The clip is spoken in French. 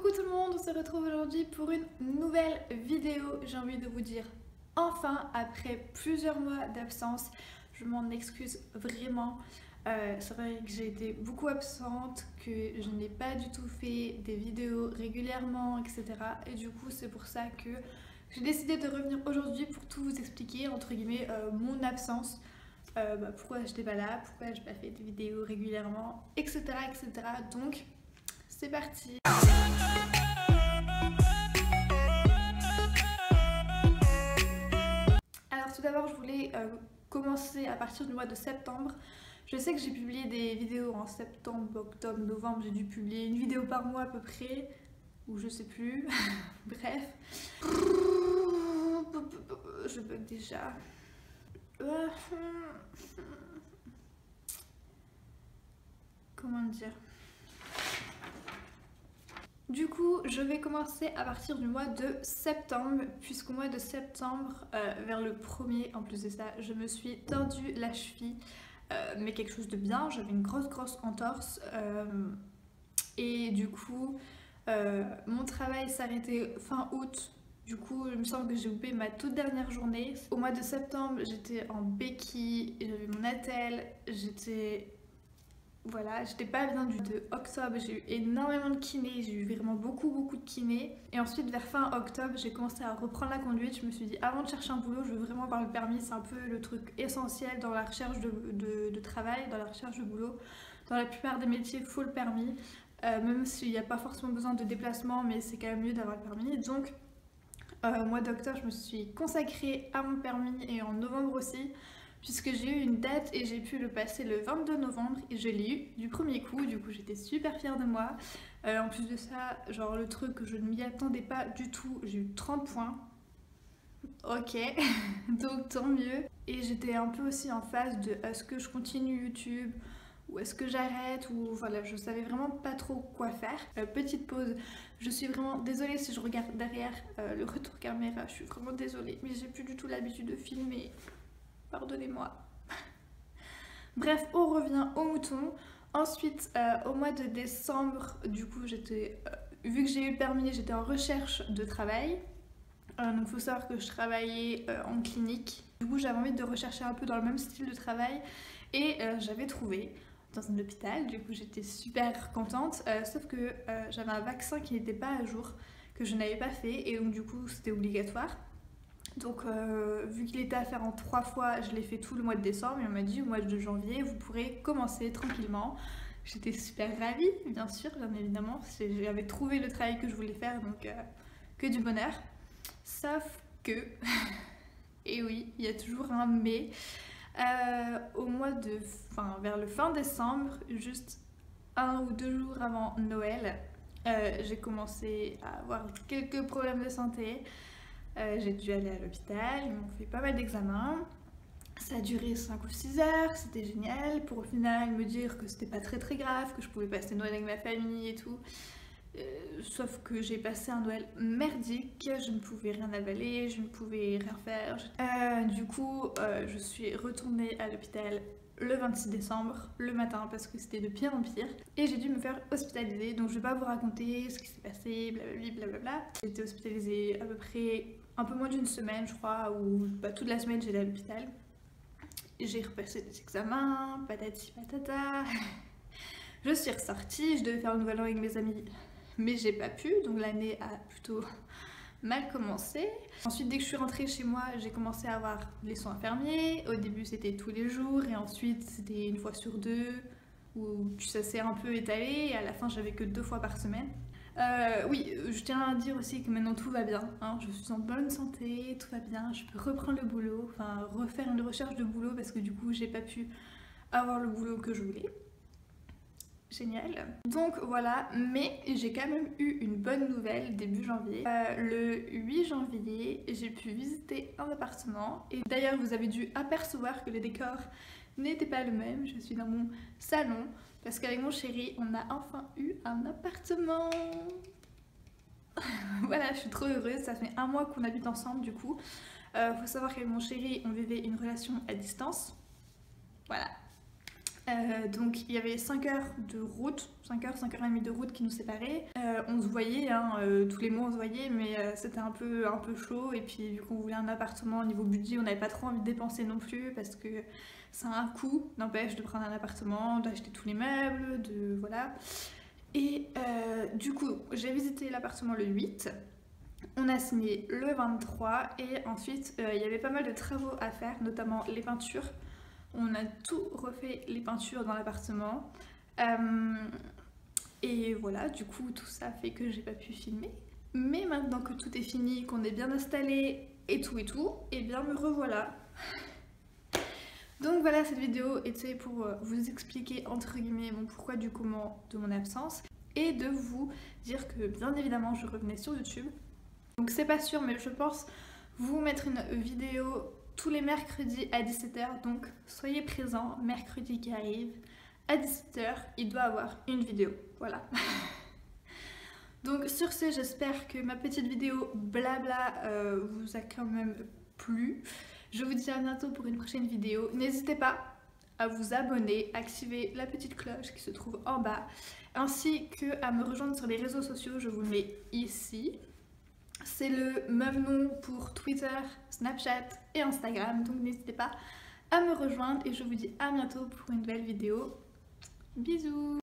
Coucou tout le monde, on se retrouve aujourd'hui pour une nouvelle vidéo. J'ai envie de vous dire enfin, après plusieurs mois d'absence, je m'en excuse vraiment. C'est vrai que j'ai été beaucoup absente, que je n'ai pas du tout fait des vidéos régulièrement, etc. Et du coup c'est pour ça que j'ai décidé de revenir aujourd'hui pour tout vous expliquer, entre guillemets, mon absence. Pourquoi j'étais pas là, pourquoi j'ai pas fait des vidéos régulièrement, etc. etc. Donc c'est parti. Alors tout d'abord je voulais commencer à partir du mois de septembre. Je sais que j'ai publié des vidéos en septembre, octobre, novembre, j'ai dû publier une vidéo par mois à peu près, ou je sais plus, bref. Je bug déjà. Comment dire? Du coup, je vais commencer à partir du mois de septembre, puisqu'au mois de septembre, vers le 1er, en plus de ça, je me suis tordu la cheville, mais quelque chose de bien, j'avais une grosse entorse, et du coup, mon travail s'arrêtait fin août. Du coup, il me semble que j'ai loupé ma toute dernière journée. Au mois de septembre, j'étais en béquille, j'avais mon attelle, voilà, j'étais pas bien du tout. De octobre, j'ai eu énormément de kiné, j'ai eu vraiment beaucoup de kiné. Et ensuite, vers fin octobre, j'ai commencé à reprendre la conduite. Je me suis dit, avant de chercher un boulot, je veux vraiment avoir le permis. C'est un peu le truc essentiel dans la recherche de travail, dans la recherche de boulot. Dans la plupart des métiers, il faut le permis. Même s'il n'y a pas forcément besoin de déplacement, mais c'est quand même mieux d'avoir le permis. Donc, au mois d'octobre, je me suis consacrée à mon permis et en novembre aussi, puisque j'ai eu une date et j'ai pu le passer le 22 novembre et je l'ai eu du premier coup. Du coup j'étais super fière de moi. En plus de ça, genre le truc que je ne m'y attendais pas du tout, j'ai eu 30 points. Ok, donc tant mieux. Et j'étais un peu aussi en phase de est-ce que je continue YouTube ou est-ce que j'arrête, ou voilà, je savais vraiment pas trop quoi faire. Petite pause, je suis vraiment désolée si je regarde derrière le retour caméra, je suis vraiment désolée, mais j'ai plus du tout l'habitude de filmer. Pardonnez-moi. Bref, on revient au mouton. Ensuite, au mois de décembre, du coup, vu que j'ai eu le permis, j'étais en recherche de travail. Donc, il faut savoir que je travaillais en clinique. Du coup, j'avais envie de rechercher un peu dans le même style de travail. Et j'avais trouvé dans un hôpital. Du coup, j'étais super contente. Sauf que j'avais un vaccin qui n'était pas à jour, que je n'avais pas fait. Et donc, du coup, c'était obligatoire. Donc vu qu'il était à faire en 3 fois, je l'ai fait tout le mois de décembre et on m'a dit au mois de janvier vous pourrez commencer tranquillement. J'étais super ravie, bien sûr, bien évidemment, j'avais trouvé le travail que je voulais faire, donc que du bonheur. Sauf que, et oui, il y a toujours un mais, vers le fin décembre, juste 1 ou 2 jours avant Noël, j'ai commencé à avoir quelques problèmes de santé. J'ai dû aller à l'hôpital, ils m'ont fait pas mal d'examens. Ça a duré 5 ou 6 heures, c'était génial. Pour au final me dire que c'était pas très grave, que je pouvais passer Noël avec ma famille et tout. Sauf que j'ai passé un Noël merdique, je ne pouvais rien avaler, je ne pouvais rien faire. Du coup, je suis retournée à l'hôpital le 26 décembre, le matin, parce que c'était de pire en pire. Et j'ai dû me faire hospitaliser, donc je vais pas vous raconter ce qui s'est passé, blablabla. J'ai été hospitalisée à peu près un peu moins d'une semaine, je crois, ou toute la semaine j'étais à l'hôpital. J'ai repassé des examens, patati patata. Je suis ressortie, je devais faire le nouvel an avec mes amis, mais j'ai pas pu, donc l'année a plutôt mal commencé. Ensuite, dès que je suis rentrée chez moi, j'ai commencé à avoir les soins infirmiers. Au début, c'était tous les jours, et ensuite, c'était une fois sur 2, où ça s'est un peu étalé, et à la fin, j'avais que 2 fois par semaine. Oui, je tiens à dire aussi que maintenant tout va bien, hein, je suis en bonne santé, tout va bien, je peux reprendre le boulot, enfin refaire une recherche de boulot parce que du coup j'ai pas pu avoir le boulot que je voulais. Génial. Donc voilà, mais j'ai quand même eu une bonne nouvelle début janvier. Le 8 janvier, j'ai pu visiter un appartement et d'ailleurs vous avez dû apercevoir que le décor n'était pas le même. Je suis dans mon salon parce qu'avec mon chéri, on a enfin eu un appartement. Voilà, je suis trop heureuse, ça fait 1 mois qu'on habite ensemble du coup. Faut savoir qu'avec mon chéri, on vivait une relation à distance. Voilà. Donc il y avait 5 heures de route, 5 heures, 5h30 de route qui nous séparaient. On se voyait, hein, tous les mois on se voyait, mais c'était un peu chaud. Et puis vu qu'on voulait un appartement, au niveau budget, on n'avait pas trop envie de dépenser non plus parce que ça a un coût, n'empêche, de prendre un appartement, d'acheter tous les meubles, de voilà. Et du coup, j'ai visité l'appartement le 8. On a signé le 23 et ensuite il y avait pas mal de travaux à faire, notamment les peintures. On a tout refait, les peintures dans l'appartement. Et voilà, du coup tout ça fait que j'ai pas pu filmer. Mais maintenant que tout est fini, qu'on est bien installé et tout, et bien me revoilà. Donc voilà, cette vidéo était pour vous expliquer entre guillemets mon pourquoi du comment de mon absence et de vous dire que bien évidemment je revenais sur YouTube. Donc c'est pas sûr, mais je pense vous mettre une vidéo tous les mercredis à 17h, donc soyez présents, mercredi qui arrive à 17h, il doit avoir une vidéo, voilà. Donc sur ce, j'espère que ma petite vidéo blabla vous a quand même plu. Je vous dis à bientôt pour une prochaine vidéo. N'hésitez pas à vous abonner, activer la petite cloche qui se trouve en bas, ainsi que à me rejoindre sur les réseaux sociaux, je vous le mets ici. C'est le même nom pour Twitter, Snapchat et Instagram, donc n'hésitez pas à me rejoindre et je vous dis à bientôt pour une nouvelle vidéo. Bisous!